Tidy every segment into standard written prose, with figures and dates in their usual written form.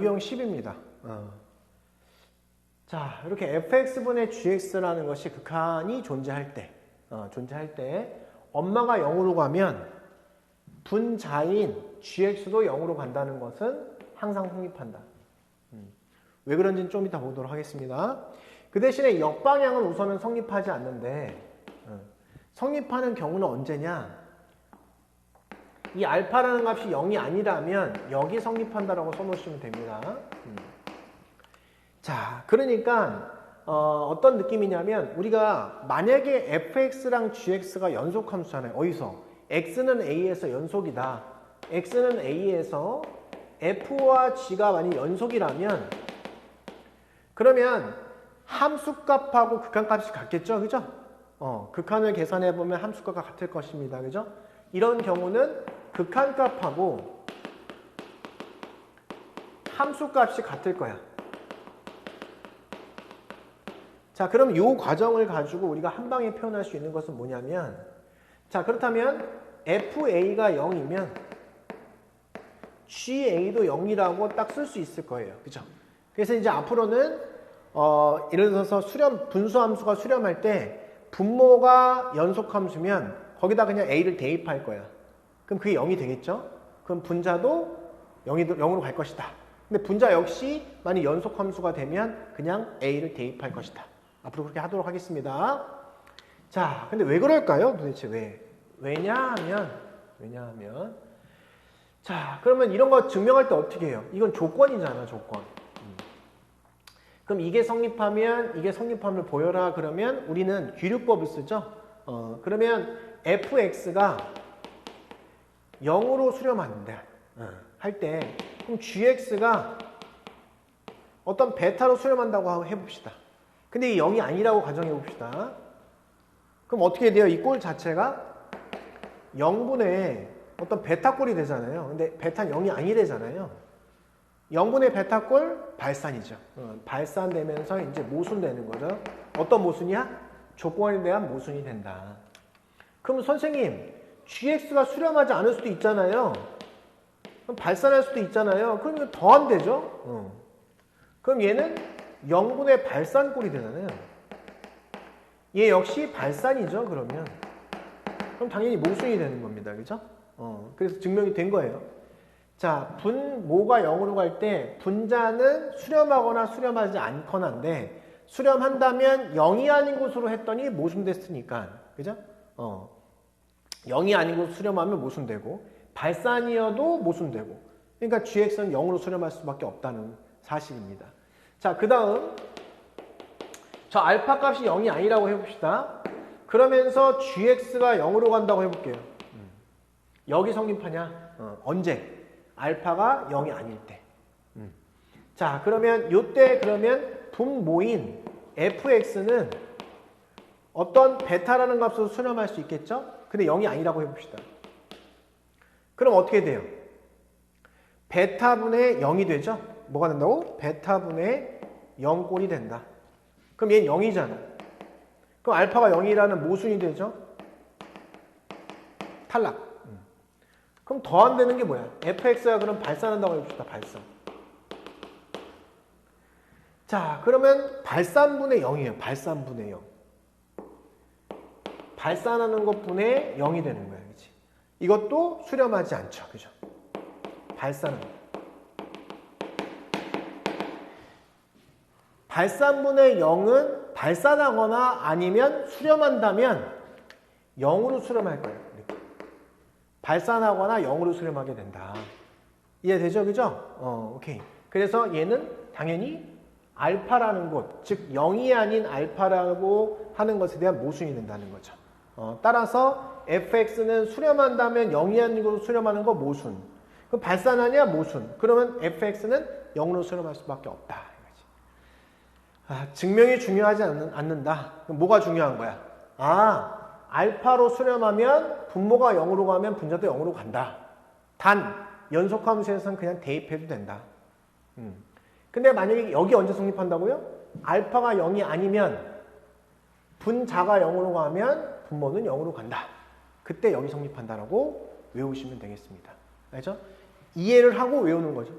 유형 10입니다. 자, 이렇게 fx분의 gx라는 것이 극한이 존재할 때 엄마가 0으로 가면 분자인 gx도 0으로 간다는 것은 항상 성립한다. 왜 그런지는 좀 이따 보도록 하겠습니다. 그 대신에 역방향은 우선은 성립하지 않는데 성립하는 경우는 언제냐? 이 알파라는 값이 0이 아니라면 여기 성립한다라고 써놓으시면 됩니다. 자, 그러니까 어떤 느낌이냐면 우리가 만약에 fx랑 gx가 연속함수잖아요. 어디서? x는 a에서 연속이다. x는 a에서 f와 g가 만약 연속이라면 그러면 함수값하고 극한값이 같겠죠? 그죠? 극한을 계산해보면 함수값과 같을 것입니다. 그죠? 이런 경우는 극한값하고 함수값이 같을 거야. 자, 그럼 이 과정을 가지고 우리가 한 방에 표현할 수 있는 것은 뭐냐면, 자, 그렇다면 FA가 0이면 GA도 0이라고 딱 쓸 수 있을 거예요. 그죠? 그래서 이제 앞으로는, 예를 들어서 분수함수가 수렴할 때 분모가 연속함수면 거기다 그냥 A를 대입할 거야. 그럼 그게 0이 되겠죠? 그럼 분자도 0으로 갈 것이다. 근데 분자 역시 만약 연속함수가 되면 그냥 A를 대입할 것이다. 앞으로 그렇게 하도록 하겠습니다. 자, 근데 왜 그럴까요? 도대체 왜? 왜냐하면 자, 그러면 이런 거 증명할 때 어떻게 해요? 이건 조건이잖아, 조건. 그럼 이게 성립함을 보여라 그러면 우리는 귀류법을 쓰죠. 그러면 fx가 0으로 수렴한다 할 때 그럼 gx가 어떤 베타로 수렴한다고 해봅시다. 근데 이 0이 아니라고 가정해 봅시다. 그럼 어떻게 돼요? 이 꼴 자체가 0분의 어떤 베타꼴이 되잖아요. 근데 베타는 0이 아니래잖아요. 0분의 베타꼴 발산이죠. 발산되면서 이제 모순되는 거죠. 어떤 모순이야? 조건에 대한 모순이 된다. 그럼 선생님, gx가 수렴하지 않을 수도 있잖아요. 그럼 발산할 수도 있잖아요. 그럼 이거 더 안 되죠? 그럼 얘는 0분의 발산꼴이 되잖아요. 얘 역시 발산이죠, 그러면. 그럼 당연히 모순이 되는 겁니다. 그죠? 그래서 증명이 된 거예요. 자, 분모가 0으로 갈 때 분자는 수렴하거나 수렴하지 않거나인데 수렴한다면 0이 아닌 곳으로 했더니 모순됐으니까. 그죠? 0이 아닌 곳으로 수렴하면 모순되고 발산이어도 모순되고 그러니까 gx는 0으로 수렴할 수밖에 없다는 사실입니다. 자, 그 다음 저 알파 값이 0이 아니라고 해봅시다. 그러면서 gx가 0으로 간다고 해볼게요. 여기 성립하냐? 언제? 알파가 0이 아닐 때. 자, 그러면 요때 그러면 분모인 fx는 어떤 베타라는 값으로 수렴할 수 있겠죠? 근데 0이 아니라고 해봅시다. 그럼 어떻게 돼요? 베타분의 0이 되죠? 뭐가 된다고? 베타분의 0꼴이 된다. 그럼 얘는 0이잖아. 그럼 알파가 0이라는 모순이 되죠? 탈락. 그럼 더 안 되는 게 뭐야? fx가 그럼 발산한다고 해봅시다. 발산. 자, 그러면 발산분의 0이에요. 발산분의 0. 발산하는 것분의 0이 되는 거야. 그치? 이것도 수렴하지 않죠. 그죠? 발산은. 발산분의 0은 발산하거나 아니면 수렴한다면 0으로 수렴할 거예요. 발산하거나 0으로 수렴하게 된다. 이해되죠? 그죠? 오케이. 그래서 얘는 당연히 알파라는 곳, 즉 0이 아닌 알파라고 하는 것에 대한 모순이 된다는 거죠. 따라서 fx는 수렴한다면 0이 아닌 곳으로 수렴하는 거 모순. 그럼 발산하냐? 모순. 그러면 fx는 0으로 수렴할 수밖에 없다. 증명이 중요하지 않는다. 그럼 뭐가 중요한 거야? 알파로 수렴하면 분모가 0으로 가면 분자도 0으로 간다. 단 연속함수에서는 그냥 대입해도 된다. 근데 만약에 여기 언제 성립한다고요? 알파가 0이 아니면 분자가 0으로 가면 분모는 0으로 간다. 그때 여기 성립한다라고 외우시면 되겠습니다. 알죠? 이해를 하고 외우는 거죠.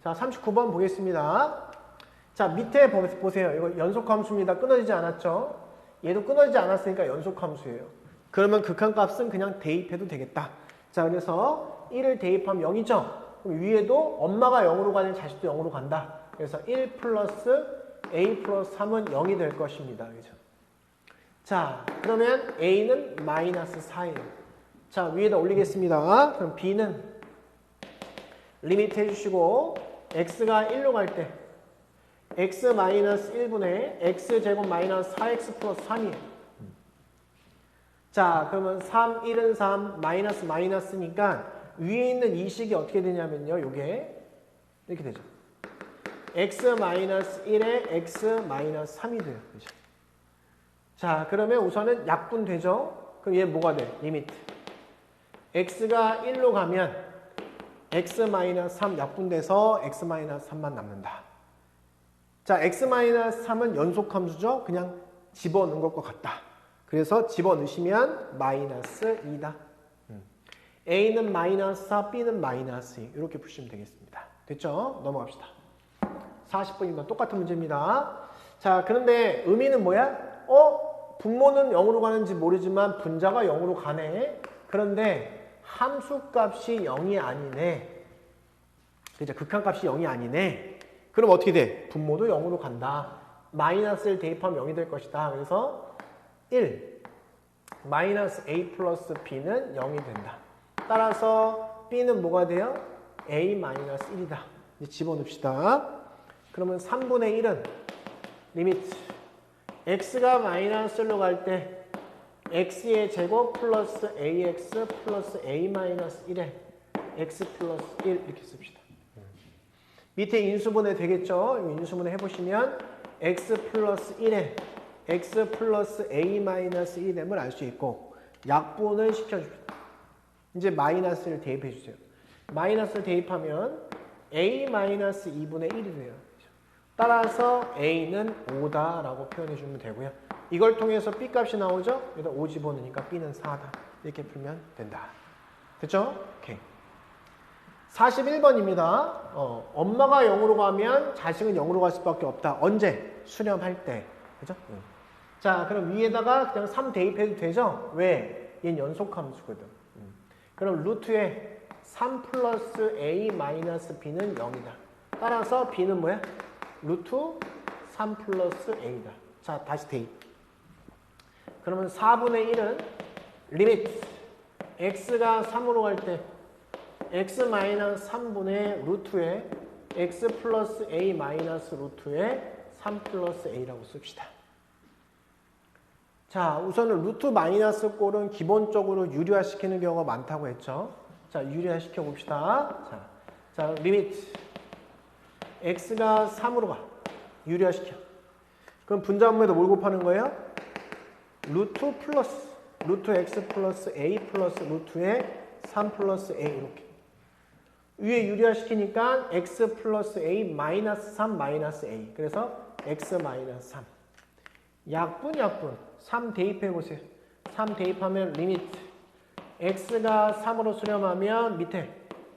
자, 39번 보겠습니다. 자, 밑에 보세요. 이거 연속함수입니다. 끊어지지 않았죠? 얘도 끊어지지 않았으니까 연속함수예요. 그러면 극한값은 그냥 대입해도 되겠다. 자, 그래서 1을 대입하면 0이죠? 그럼 위에도 엄마가 0으로 가는 자식도 0으로 간다. 그래서 1 플러스 a 플러스 3은 0이 될 것입니다. 그죠? 자, 그러면 a는 마이너스 4예요. 자, 위에다 올리겠습니다. 그럼 b는 리미트 해주시고 x가 1로 갈 때 x 마이너스 1분의 x제곱 마이너스 4x 플러스 3이에요. 자, 그러면 3, 1은 3, 마이너스 마이너스니까 위에 있는 이 식이 어떻게 되냐면요. 요게 이렇게 되죠. x 마이너스 1에 x 마이너스 3이 돼요. 그죠? 자, 그러면 우선은 약분되죠? 그럼 얘 뭐가 돼? 리미트. x가 1로 가면 x 마이너스 3 약분돼서 x 마이너스 3만 남는다. 자, x 마이너스 3은 연속함수죠? 그냥 집어넣은 것과 같다. 그래서 집어넣으시면 마이너스 2다. a는 마이너스 4, b는 마이너스 2. 이렇게 푸시면 되겠습니다. 됐죠? 넘어갑시다. 40번이면 똑같은 문제입니다. 자, 그런데 의미는 뭐야? 분모는 0으로 가는지 모르지만 분자가 0으로 가네. 그런데 함수값이 0이 아니네. 그죠? 극한값이 0이 아니네. 그럼 어떻게 돼? 분모도 0으로 간다. 마이너스를 대입하면 0이 될 것이다. 그래서 1 마이너스 a 플러스 b는 0이 된다. 따라서 b는 뭐가 돼요? a 마이너스 1이다. 이제 집어넣읍시다. 그러면 3분의 1은 리미트 x가 마이너스 1로 갈 때 x의 제곱 플러스 ax 플러스 a 마이너스 1에 x 플러스 1 이렇게 씁시다. 밑에 인수분해 되겠죠? 인수분해 해보시면 x 플러스 1에 x 플러스 a 마이너스 1됨을 알 수 있고 약분을 시켜줍니다. 이제 마이너스를 대입해 주세요. 마이너스를 대입하면 a 마이너스 2분의 1이 돼요. 따라서 a는 5다라고 표현해 주면 되고요. 이걸 통해서 b 값이 나오죠? 여기다 5 집어넣으니까 b는 4다. 이렇게 풀면 된다. 됐죠? 오케이. 41번입니다. 엄마가 0으로 가면 자식은 0으로 갈 수밖에 없다. 언제? 수렴할 때. 그죠? 자, 그럼 위에다가 그냥 3 대입해도 되죠? 왜? 얘는 연속함수거든. 그럼 루트에 3 플러스 a 마이너스 b는 0이다. 따라서 b는 뭐야? 루트 3 플러스 a다. 자, 다시 대입. 그러면 4분의 1은 리미트 x가 3으로 갈 때 x 마이너스 3분의 루트에 x 플러스 a 마이너스 루트에 3 플러스 a라고 씁시다. 자, 우선은 루트 마이너스 꼴은 기본적으로 유리화시키는 경우가 많다고 했죠. 자, 유리화시켜 봅시다. 자, 리미트 x가 3으로 가. 유리화시켜. 그럼 분자분모에다 뭘 곱하는 거예요? 루트 플러스 루트 x 플러스 a 플러스 루트에 3 플러스 a 이렇게. 위에 유리화시키니까 x 플러스 a 마이너스 3 마이너스 a. 그래서 x 마이너스 3. 약분 3 대입해보세요. 3 대입하면 리미트 x가 3으로 수렴하면 밑에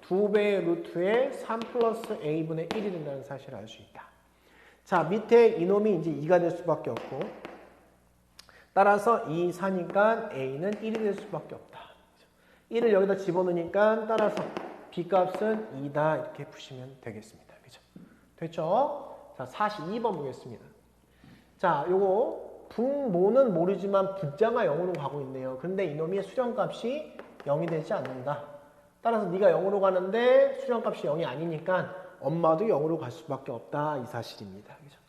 2배의 루트에 3 플러스 a분의 1이 된다는 사실을 알 수 있다. 자, 밑에 이놈이 이제 2가 될 수밖에 없고 따라서 2, 4니까 a는 1이 될 수밖에 없다. 1을 여기다 집어넣으니까 따라서 b값은 2다 이렇게 푸시면 되겠습니다. 그죠? 됐죠? 자, 42번 보겠습니다. 자, 요거 분모는 모르지만 분자가 0으로 가고 있네요. 근데 이놈의 수렴값이 0이 되지 않는다. 따라서 네가 0으로 가는데 수렴값이 0이 아니니까 엄마도 0으로 갈 수밖에 없다. 이 사실입니다. 그죠?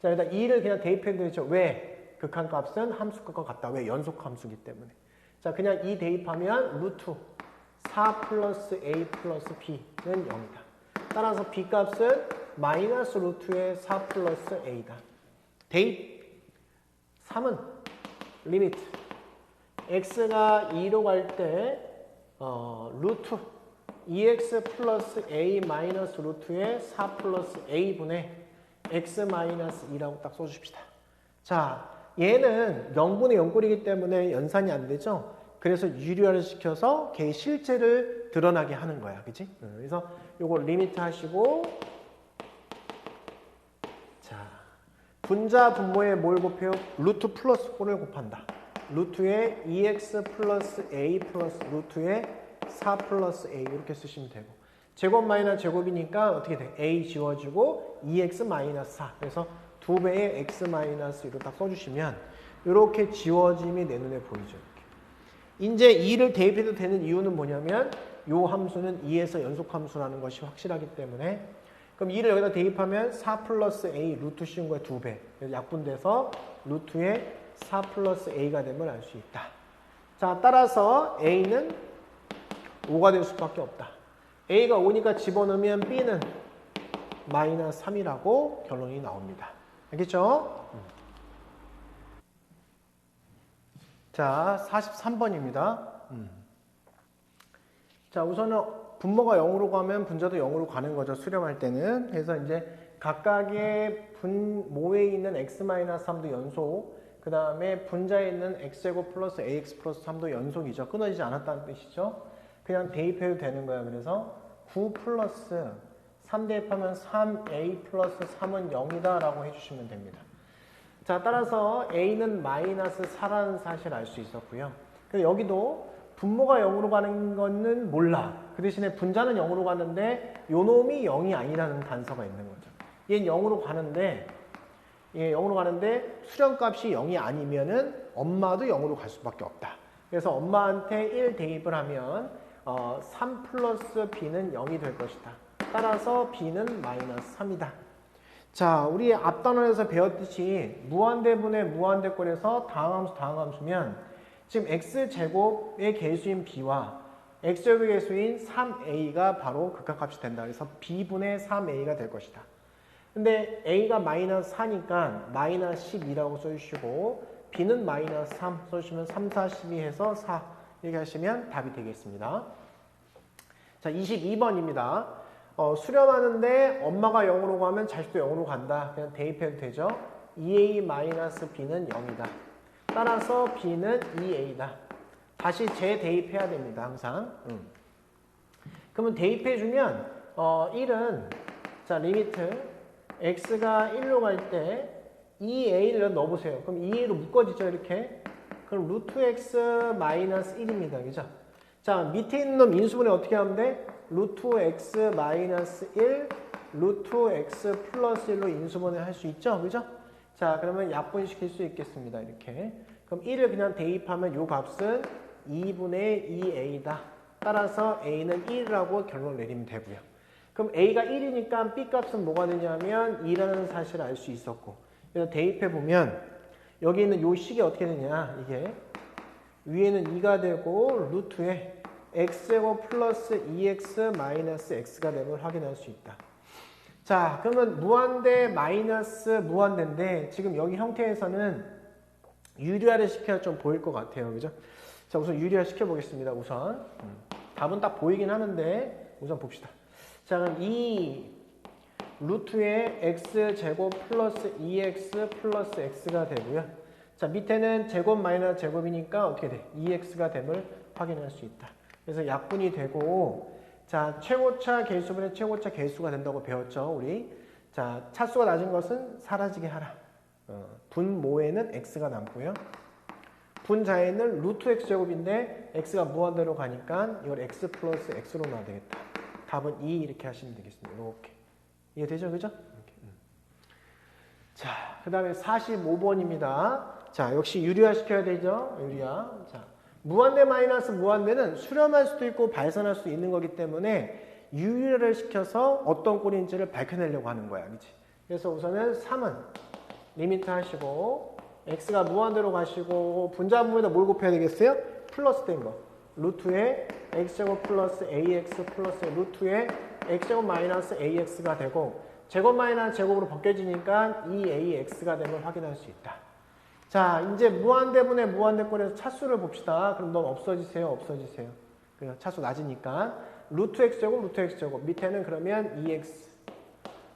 자, 일단 2를 그냥 대입해도 되죠. 왜? 극한값은 함수값과 같다. 왜? 연속함수기 때문에. 자, 그냥 2 대입하면 루트 4 플러스 a 플러스 b는 0이다. 따라서 b값은 마이너스 루트의 4 플러스 a다. 대입 3은 리미트 x가 2로 갈 때 루트 2x 플러스 a 마이너스 루트의 4 플러스 a분의 x 마이너스 2라고 딱 써줍시다. 자, 얘는 0분의 0꼴이기 때문에 연산이 안 되죠? 그래서 유리화를 시켜서 걔의 실체를 드러나게 하는 거야. 그치? 그래서 요거 리미트 하시고 분자 분모에 뭘 곱해요? 루트 플러스 꼴을 곱한다. 루트에 2x 플러스 a 플러스 루트에 4 플러스 a 이렇게 쓰시면 되고 제곱 마이너스 제곱이니까 어떻게 돼? a 지워지고 2x 마이너스 4 그래서 2배의 x 마이너스 1로 딱 써주시면 이렇게 지워짐이 내 눈에 보이죠. 이렇게. 이제 2를 대입해도 되는 이유는 뭐냐면 이 함수는 2에서 연속함수라는 것이 확실하기 때문에 그럼 2를 여기다 대입하면 4 플러스 a 루트 씌운 거에 2배 그래서 약분돼서 루트에 4 플러스 a가 됨을 알 수 있다. 자, 따라서 a는 5가 될 수밖에 없다. a가 5니까 집어넣으면 b는 마이너스 3이라고 결론이 나옵니다. 알겠죠? 자, 43번입니다. 자, 우선은 분모가 0으로 가면 분자도 0으로 가는 거죠. 수렴할 때는. 그래서 이제 각각의 분모에 있는 x-3도 연속, 그 다음에 분자에 있는 x제곱 플러스 ax 플러스 3도 연속이죠. 끊어지지 않았다는 뜻이죠. 그냥 대입해도 되는 거예요. 그래서 9 플러스 3 대입하면 3a 플러스 3은 0이다 라고 해주시면 됩니다. 자, 따라서 a는 마이너스 4라는 사실을 알 수 있었고요. 그래서 여기도 분모가 0으로 가는 거는 몰라. 그 대신에 분자는 0으로 가는데 요 놈이 0이 아니라는 단서가 있는 거죠. 얘는 0으로 가는데 예, 0으로 가는데 수렴값이 0이 아니면은 엄마도 0으로 갈 수밖에 없다. 그래서 엄마한테 1 대입을 하면 3 플러스 b는 0이 될 것이다. 따라서 b는 마이너스 3이다. 자, 우리 앞 단원에서 배웠듯이 무한대분의 무한대꼴에서 다항함수면 지금 x제곱의 개수인 b와 x제곱의 개수인 3a가 바로 극한값이 된다. 그래서 b분의 3a가 될 것이다. 근데 a가 마이너스 4니까 마이너스 12라고 써주시고 b는 마이너스 3 써주시면 3, 4, 12 해서 4 이렇게 하시면 답이 되겠습니다. 자, 22번입니다. 수렴하는데 엄마가 0으로 가면 자식도 0으로 간다. 그냥 대입해도 되죠. 2a-b는 0이다. 따라서 b는 2a다. 다시 재대입해야 됩니다. 항상. 그러면 대입해주면 1은 자 리미트 x가 1로 갈 때 2a를 넣어보세요. 그럼 2a로 묶어지죠. 이렇게. 그럼 루트 x 마이너스 1입니다. 그죠? 자, 밑에 있는 놈 인수분해 어떻게 하면 돼? 루트 x 마이너스 1, 루트 x 플러스 1로 인수분해 할 수 있죠? 그죠? 자, 그러면 약분시킬 수 있겠습니다. 이렇게. 그럼 1을 그냥 대입하면 요 값은 2분의 2a다. 따라서 a는 1이라고 결론 내리면 되고요. 그럼 a가 1이니까 b 값은 뭐가 되냐면 2라는 사실을 알 수 있었고. 그래서 대입해보면 여기 있는 요 식이 어떻게 되냐. 이게 위에는 2가 되고 루트에 x제곱 플러스 2x 마이너스 x가 됨을 확인할 수 있다. 자, 그러면 무한대 마이너스 무한대인데 지금 여기 형태에서는 유리화를 시켜야 좀 보일 것 같아요. 그죠? 자, 우선 유리화 시켜보겠습니다. 우선 답은 딱 보이긴 하는데 우선 봅시다. 자, 그럼 이 루트에 x제곱 플러스 2x 플러스 x가 되고요. 자, 밑에는 제곱 마이너스 제곱이니까 어떻게 돼? 2x가 됨을 확인할 수 있다. 그래서 약분이 되고 자, 최고차 개수분의 최고차 개수가 된다고 배웠죠, 우리. 자, 차수가 낮은 것은 사라지게 하라. 분모에는 x가 남고요. 분자에는 루트 x제곱인데 x가 무한대로 가니까 이걸 x 플러스 x로 놔야 되겠다. 답은 2 이렇게 하시면 되겠습니다. 이렇게. 이해되죠? 그죠? 이렇게. 자, 그 다음에 45번입니다. 자, 역시 유리화 시켜야 되죠? 유리화. 자, 무한대 마이너스 무한대는 수렴할 수도 있고 발산할 수도 있는 거기 때문에 유리화를 시켜서 어떤 꼴인지를 밝혀내려고 하는 거야. 그치? 그래서 우선은 3은 리미트 하시고 x가 무한대로 가시고 분자 부분에다 뭘 곱해야 되겠어요? 플러스 된 거. 루트에 x제곱 플러스 ax 플러스 루트에 x제곱 마이너스 ax가 되고 제곱 마이너스 제곱으로 벗겨지니까 2ax가 됨을 확인할 수 있다. 자, 이제 무한대분의 무한대꼴에서 차수를 봅시다. 그럼 넌 없어지세요? 없어지세요? 그래서 차수 낮으니까 루트 x제곱 루트 x제곱 밑에는 그러면 2x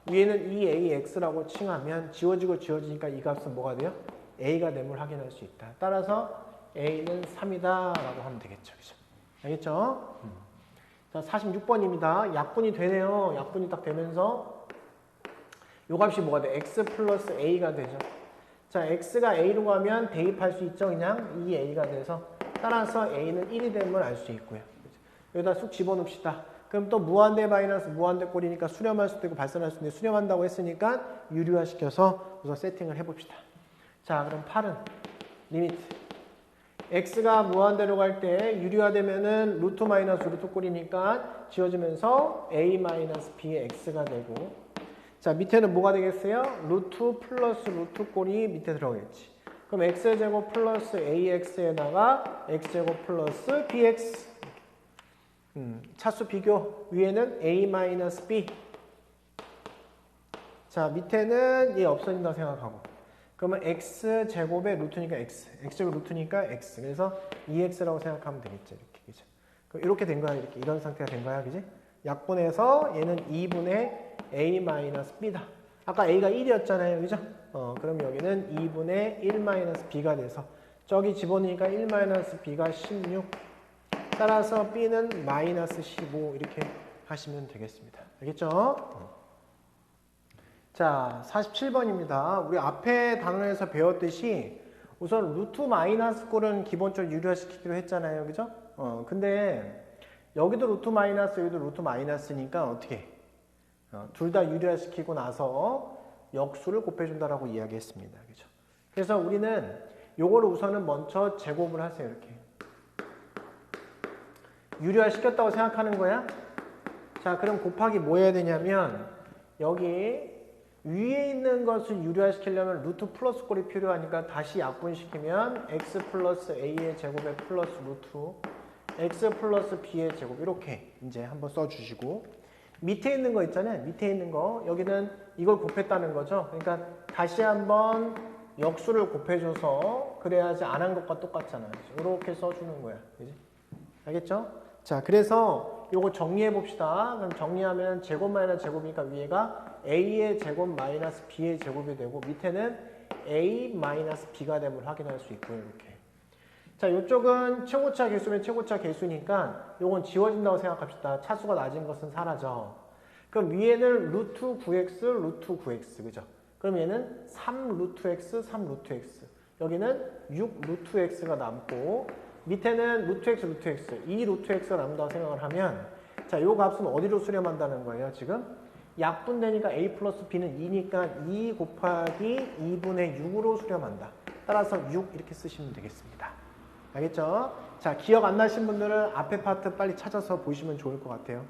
위에는 2ax라고 칭하면 지워지고 지워지니까 이 값은 뭐가 돼요? a가 됨을 확인할 수 있다. 따라서 a는 3이다 라고 하면 되겠죠. 그죠? 알겠죠? 자, 46번입니다. 약분이 되네요. 약분이 딱 되면서 요 값이 뭐가 돼? x 플러스 a가 되죠. 자, x가 a로 가면 대입할 수 있죠. 그냥 2a가 돼서 따라서 a는 1이 됨을 알 수 있고요. 여기다 쑥 집어넣읍시다. 그럼 또 무한대 마이너스 무한대 꼴이니까 수렴할 수도 있고 발산할 수도 있고 수렴한다고 했으니까 유리화시켜서 우선 세팅을 해봅시다. 자, 그럼 8은 리미트 x가 무한대로 갈 때 유리화되면은 루트 마이너스 루트 꼴이니까 지워지면서 a 마이너스 b의 x가 되고 자, 밑에는 뭐가 되겠어요? 루트 플러스 루트 꼴이 밑에 들어가겠지. 그럼 x제곱 플러스 ax에다가 x제곱 플러스 bx 차수 비교 위에는 a 마이너스 b 자, 밑에는 얘 없어진다고 생각하고 그러면 x제곱의 루트니까 x제곱 루트니까 x 그래서 2x라고 생각하면 되겠죠. 이렇게 그죠? 그럼 이렇게 된 거야. 이렇게 이런 상태가 된 거야. 그지? 약분해서 얘는 2분의 a 마이너스 b다. 아까 a가 1이었잖아요. 그죠? 그럼 여기는 2분의 1 마이너스 b가 돼서 저기 집어넣으니까 1 마이너스 b가 16 따라서 b는 마이너스 15 이렇게 하시면 되겠습니다. 알겠죠? 자, 47번입니다. 우리 앞에 단원에서 배웠듯이 우선 루트 마이너스 꼴은 기본적으로 유리화시키기로 했잖아요. 그죠? 근데 여기도 루트 마이너스, 여기도 루트 마이너스니까 어떻게? 둘 다 유리화시키고 나서 역수를 곱해준다라고 이야기했습니다. 그죠? 그래서 우리는 요거를 우선은 먼저 제곱을 하세요. 이렇게. 유리화시켰다고 생각하는 거야? 자, 그럼 곱하기 뭐 해야 되냐면 여기 위에 있는 것을 유리화시키려면 루트 플러스 꼴이 필요하니까 다시 약분시키면 x 플러스 a의 제곱에 플러스 루트 x 플러스 b의 제곱 이렇게 이제 한번 써주시고 밑에 있는 거 있잖아요. 밑에 있는 거 여기는 이걸 곱했다는 거죠. 그러니까 다시 한번 역수를 곱해줘서 그래야지 안 한 것과 똑같잖아요. 이렇게 써주는 거야. 그지? 알겠죠? 자, 그래서 요거 정리해 봅시다. 그럼 정리하면 제곱 마이너스 제곱이니까 위에가 a의 제곱 마이너스 b의 제곱이 되고 밑에는 a 마이너스 b가 됨을 확인할 수 있고요. 이렇게. 자, 이쪽은 최고차 개수면 최고차 개수니까 요건 지워진다고 생각합시다. 차수가 낮은 것은 사라져. 그럼 위에는 루트 9x, 루트 9x, 그죠? 그럼 얘는 3 루트 x, 3 루트 x. 여기는 6 루트 x가 남고 밑에는 루트 x, 루트 x, 2 루트 x가 남는다고 생각을 하면 자, 요 값은 어디로 수렴한다는 거예요, 지금? 약분되니까 a 플러스 b는 2니까 2 곱하기 2분의 6으로 수렴한다. 따라서 6 이렇게 쓰시면 되겠습니다. 알겠죠? 자, 기억 안 나신 분들은 앞에 파트 빨리 찾아서 보시면 좋을 것 같아요.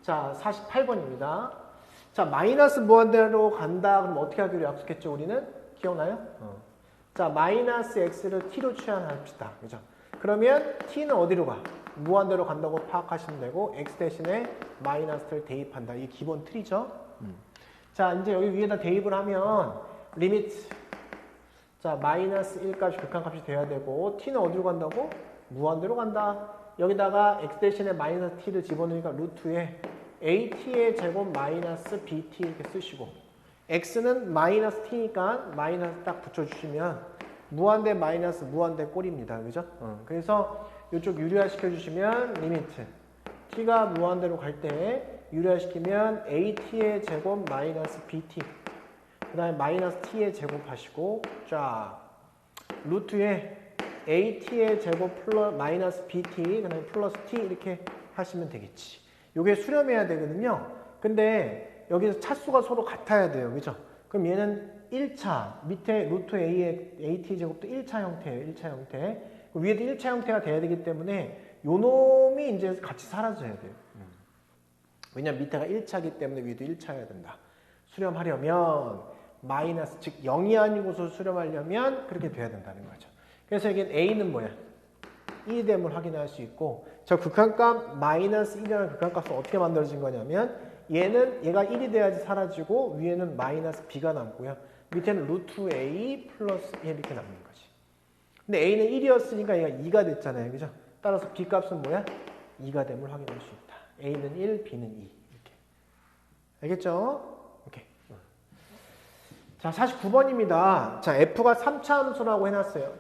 자, 48번입니다. 자, 마이너스 무한대로 간다. 그럼 어떻게 하기로 약속했죠, 우리는? 기억나요? 자, 마이너스 x를 t로 취한합시다. 그죠? 그러면 t는 어디로 가? 무한대로 간다고 파악하시면 되고 x 대신에 마이너스를 대입한다. 이게 기본 틀이죠. 자, 이제 여기 위에다 대입을 하면 리미트 자, 마이너스 1값이 극한값이 돼야 되고 t는 어디로 간다고? 무한대로 간다. 여기다가 x 대신에 마이너스 t를 집어넣으니까 루트에 at의 제곱 마이너스 bt 이렇게 쓰시고 x는 마이너스 t니까 마이너스 딱 붙여주시면 무한대 마이너스 무한대 꼴입니다. 그죠? 그래서 이쪽 유리화 시켜주시면 리미트 t가 무한대로 갈 때 유리화 시키면 at의 제곱 마이너스 bt 그 다음에 마이너스 t의 제곱 하시고 쫙 루트에 at의 제곱 플러스 마이너스 bt 그 다음에 플러스 t 이렇게 하시면 되겠지. 요게 수렴해야 되거든요. 근데 여기서 차수가 서로 같아야 돼요. 그죠? 그럼 얘는 1차 밑에 루트 a의 at 제곱도 1차 형태예요. 1차 형태. 위에도 1차 형태가 돼야 되기 때문에 요 놈이 이제 같이 사라져야 돼요. 왜냐면 밑에가 1차이기 때문에 위에도 1차여야 된다. 수렴하려면 마이너스 즉 0이 아닌 곳을 수렴하려면 그렇게 돼야 된다는 거죠. 그래서 여기 a는 뭐야? 1이 됨을 확인할 수 있고 저 극한값 마이너스 1이라는 극한값은 어떻게 만들어진 거냐면 얘가 1이 돼야지 사라지고 위에는 마이너스 b가 남고요. 밑에는 루트 a 플러스 이렇게 남는 거지. 근데 a는 1이었으니까 얘가 2가 됐잖아요. 그죠? 따라서 b 값은 뭐야? 2가 됨을 확인할 수 있다. a는 1, b는 2 이렇게. 알겠죠? 오케이. 자, 49번입니다. 자, f가 3차 함수라고 해놨어요.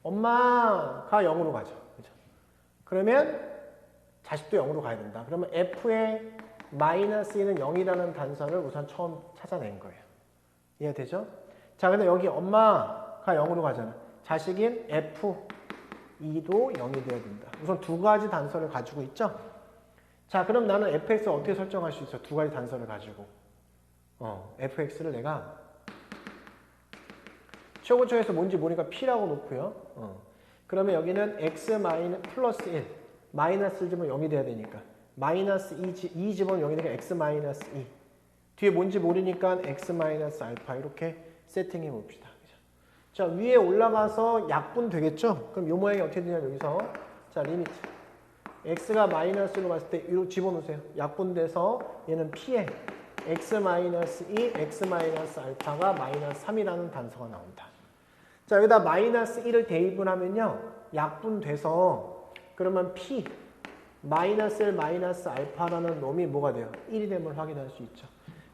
엄마가 0으로 가죠. 그죠? 그러면 자식도 0으로 가야 된다. 그러면 f의 마이너스 2는 0이라는 단서를 우선 처음 찾아낸 거예요. 이해되죠? 자, 근데 여기 엄마가 0으로 가잖아. 자식인 F2도 0이 되어야 된다. 우선 두 가지 단서를 가지고 있죠? 자, 그럼 나는 fx를 어떻게 설정할 수 있어? 두 가지 단서를 가지고. fx를 내가 최고점에서 뭔지 모르니까 p라고 놓고요. 그러면 여기는 x 플러스 1, 마이너스 1 집으면 0이 돼야 되니까. 마이너스 2 집으면 0이 되니까 x 마이너스 2. 뒤에 뭔지 모르니까 x 마이너스 알파 이렇게 세팅해 봅시다. 자, 위에 올라가서 약분 되겠죠? 그럼 이 모양이 어떻게 되냐면 여기서 자, 리미트. x가 마이너스로 갔을 때 이로 집어넣으세요. 약분돼서 얘는 p에 x 마이너스 2, x 마이너스 알파가 마이너스 3이라는 단서가 나온다. 자, 여기다 마이너스 1을 대입을 하면요. 약분돼서 그러면 p 마이너스 1 마이너스 알파라는 놈이 뭐가 돼요? 1이 됨을 확인할 수 있죠.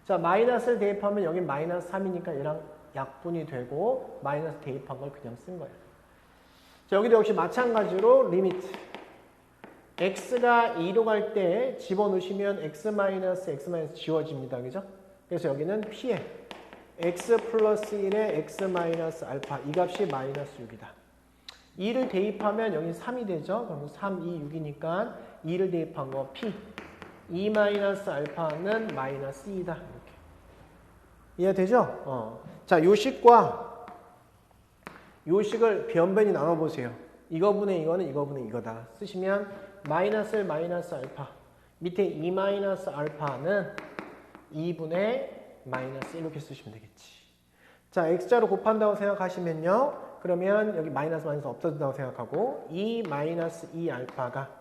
자, 마이너스를 대입하면 여기 마이너스 3이니까 얘랑 약분이 되고 마이너스 대입한 걸 그냥 쓴 거예요. 자, 여기도 역시 마찬가지로 리미트. x가 2로 갈 때 집어넣으시면 x 마이너스 지워집니다. 그죠? 그래서 여기는 p에 x 플러스 1에 x 마이너스 알파 이 값이 마이너스 6이다. 2를 대입하면 여기 3이 되죠? 그럼 3, 2, 6이니까 2를 대입한 거 p 2 마이너스 알파는 마이너스 2다. 이렇게. 이해되죠? 자, 요식과 요식을 변변히 나눠보세요. 이거분의 이거는 이거분의 이거다. 쓰시면 마이너스 1 마이너스 알파 밑에 2 마이너스 알파는 2분의 마이너스 1 이렇게 쓰시면 되겠지. 자, x자로 곱한다고 생각하시면요. 그러면 여기 마이너스 없어진다고 생각하고 2 마이너스 2 알파가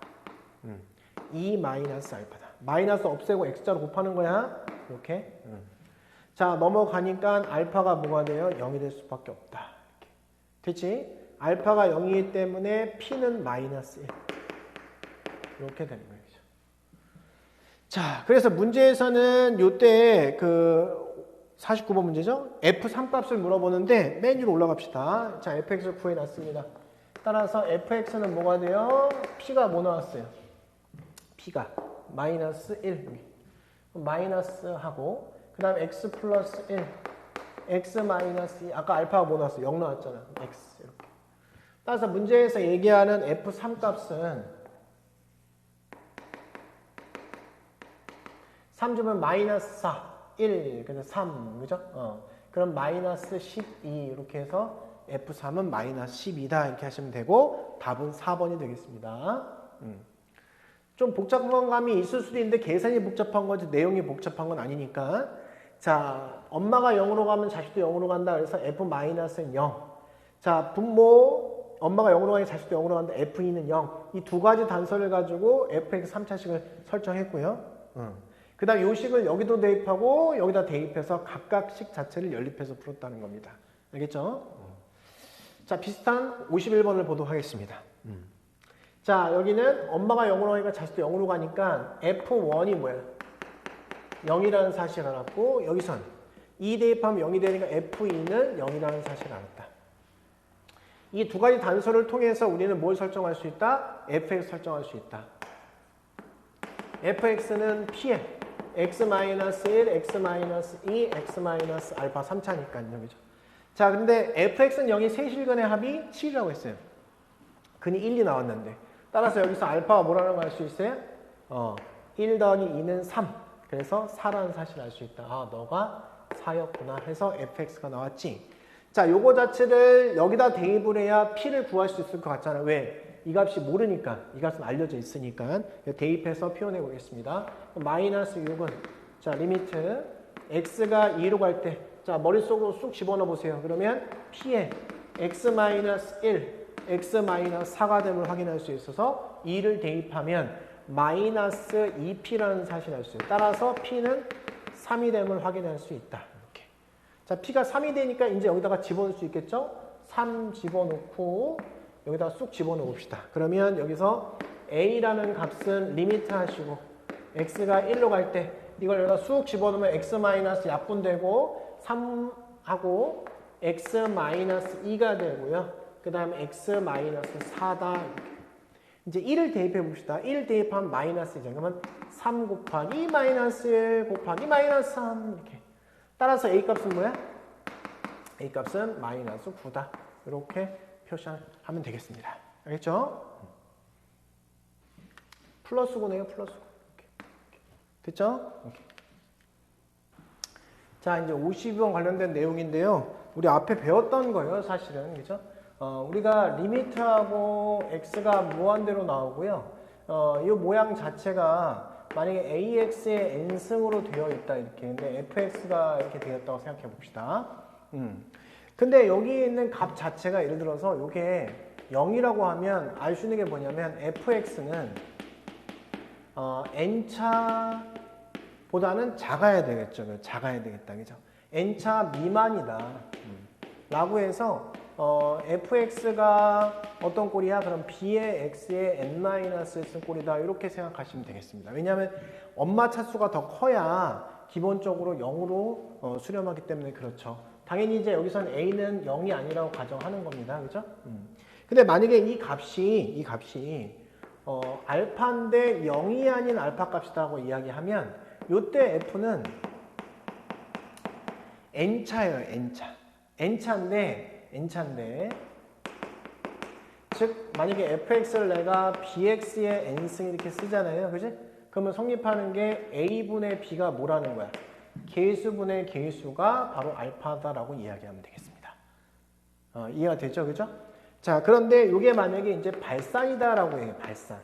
2 마이너스 알파다. 마이너스 없애고 x자로 곱하는 거야. 이렇게. 자, 넘어가니까 알파가 뭐가 돼요? 0이 될 수밖에 없다. 이렇게. 됐지? 알파가 0이기 때문에 p는 마이너스 1. 이렇게 되는 거예요. 자, 그래서 문제에서는 요때 그 49번 문제죠? F3 값을 물어보는데 맨 위로 올라갑시다. 자, fx를 구해놨습니다. 따라서 fx는 뭐가 돼요? p가 뭐 나왔어요? p가 마이너스 1. 마이너스 하고 그 다음 x 플러스 1 x 마이너스 2 아까 알파가 뭐 나왔어? 0 나왔잖아. x 이렇게. 따라서 문제에서 얘기하는 f3 값은 3주면 마이너스 4, 1, 그래서 3, 그죠? 그럼 마이너스 12 이렇게 해서 F3은 마이너스 12다 이렇게 하시면 되고 답은 4번이 되겠습니다. 좀 복잡한 감이 있을 수도 있는데 계산이 복잡한 거지 내용이 복잡한 건 아니니까. 자, 엄마가 0으로 가면 자식도 0으로 간다. 그래서 F-는 0. 자, 분모 엄마가 0으로 가니 자식도 0으로 간다. F2는 0. 이 두 가지 단서를 가지고 fx 3차식을 설정했고요. 그 다음 요식을 여기도 대입하고 여기다 대입해서 각각식 자체를 연립해서 풀었다는 겁니다. 알겠죠? 자, 비슷한 51번을 보도록 하겠습니다. 자, 여기는 엄마가 0으로 가니까 자식도 0으로 가니까 F1이 뭐야? 0이라는 사실을 알았고 여기선 2 대입하면 0이 되니까 F2는 0이라는 사실을 알았다. 이 두 가지 단서를 통해서 우리는 뭘 설정할 수 있다? fx 설정할 수 있다. fx는 p에 x-1, x-2, x-알파 3차니까요. 그죠? 자, 근데 fx는 0이 세실근의 합이 7이라고 했어요. 근이 1이 나왔는데. 따라서 여기서 알파가 뭐라는 걸 알 수 있어요? 1 더하기 2는 3. 그래서 4라는 사실을 알 수 있다. 아, 너가 4였구나 해서 fx가 나왔지. 자, 요거 자체를 여기다 대입을 해야 p를 구할 수 있을 것 같잖아. 왜? 이 값이 모르니까, 이 값은 알려져 있으니까 대입해서 표현해 보겠습니다. 마이너스 6은 자, 리미트 x가 2로 갈 때 자, 머릿속으로 쑥 집어넣어 보세요. 그러면 p에 x-1, x-4가 됨을 확인할 수 있어서 2를 대입하면 마이너스 2p라는 사실을 알 수 있어요. 따라서 p는 3이 됨을 확인할 수 있다. 이렇게. 자, p가 3이 되니까 이제 여기다가 집어넣을 수 있겠죠? 3 집어넣고 여기다 쑥 집어넣어 봅시다. 그러면 여기서 a라는 값은 리미트 하시고 x가 1로 갈 때 이걸 여기다 쑥 집어넣으면 x 마이너스 약분되고 3하고 x 마이너스 2가 되고요. 그 다음에 x 마이너스 4다. 이제 1을 대입해 봅시다. 1을 대입하면 마이너스 2죠. 그러면 3 곱하기 마이너스 1 곱하기 마이너스 3 이렇게. 따라서 A 값은 뭐야? A 값은 마이너스 9다. 이렇게 표시하면 되겠습니다. 알겠죠? 플러스 9네요. 플러스 9. 이렇게. 됐죠? 이렇게. 자, 이제 52번 관련된 내용인데요. 우리 앞에 배웠던 거예요, 사실은. 그죠? 우리가 리미트하고 x가 무한대로 나오고요. 이 모양 자체가 만약에 ax의 n승으로 되어 있다, 이렇게. 근데 fx가 이렇게 되었다고 생각해 봅시다. 근데 여기 있는 값 자체가 예를 들어서 이게 0이라고 하면 알 수 있는 게 뭐냐면 fx는 n차 보다는 작아야 되겠죠. 작아야 되겠다. 그죠? n차 미만이다. 라고 해서 fx가 어떤 꼴이야? 그럼 b의 x의 n-1승 꼴이다. 이렇게 생각하시면 되겠습니다. 왜냐하면 엄마 차수가 더 커야 기본적으로 0으로 수렴하기 때문에 그렇죠. 당연히 이제 여기서는 a는 0이 아니라고 가정하는 겁니다. 그죠? 근데 만약에 이 값이 알파인데 0이 아닌 알파 값이라고 이야기하면 요때 f는 n차예요. n차인데 즉 만약에 fx를 내가 bx의 n승 이렇게 쓰잖아요. 그지? 그러면 성립하는 게 a분의 b가 뭐라는 거야? 개수분의 개수가 바로 알파다라고 이야기하면 되겠습니다. 이해가 되죠? 그죠? 자, 그런데 이게 만약에 이제 발산이다라고 해요. 발산.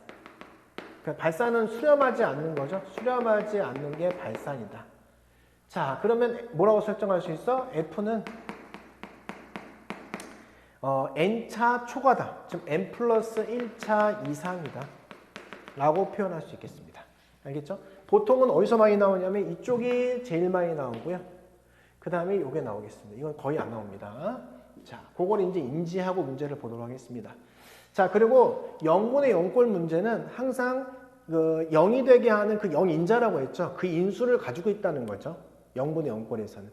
발산은 수렴하지 않는 거죠. 수렴하지 않는 게 발산이다. 자, 그러면 뭐라고 설정할 수 있어? f는 n차 초과다. 즉 n 플러스 1차 이상이다. 라고 표현할 수 있겠습니다. 알겠죠? 보통은 어디서 많이 나오냐면 이쪽이 제일 많이 나오고요. 그 다음에 이게 나오겠습니다. 이건 거의 안 나옵니다. 자, 그걸 이제 인지하고 문제를 보도록 하겠습니다. 자, 그리고 0분의 0꼴 문제는 항상 그 0이 되게 하는 그 0인자라고 했죠. 그 인수를 가지고 있다는 거죠. 0분의 0꼴에서는.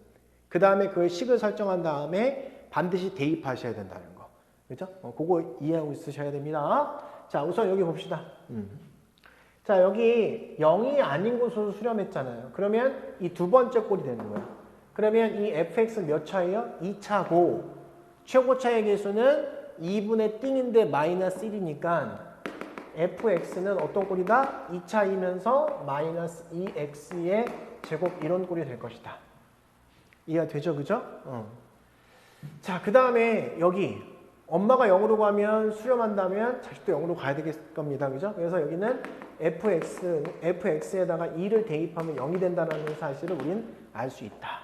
그 다음에 그 식을 설정한 다음에 반드시 대입하셔야 된다는 거. 그죠? 그거 이해하고 있으셔야 됩니다. 자, 우선 여기 봅시다. 자, 여기 0이 아닌 곳으로 수렴했잖아요. 그러면 이 두 번째 꼴이 되는 거예요. 그러면 이 fx 몇 차예요? 2차고 최고차의 개수는 2분의 띵인데 마이너스 1이니까 fx는 어떤 꼴이다? 2차이면서 마이너스 2x의 제곱 이런 꼴이 될 것이다. 이해가 되죠? 그죠? 자, 그 다음에 여기 엄마가 0으로 가면 수렴한다면 자식도 0으로 가야 되겠 겁니다. 그죠? 그래서 여기는 fx에다가 2를 대입하면 0이 된다는 사실을 우린 알 수 있다.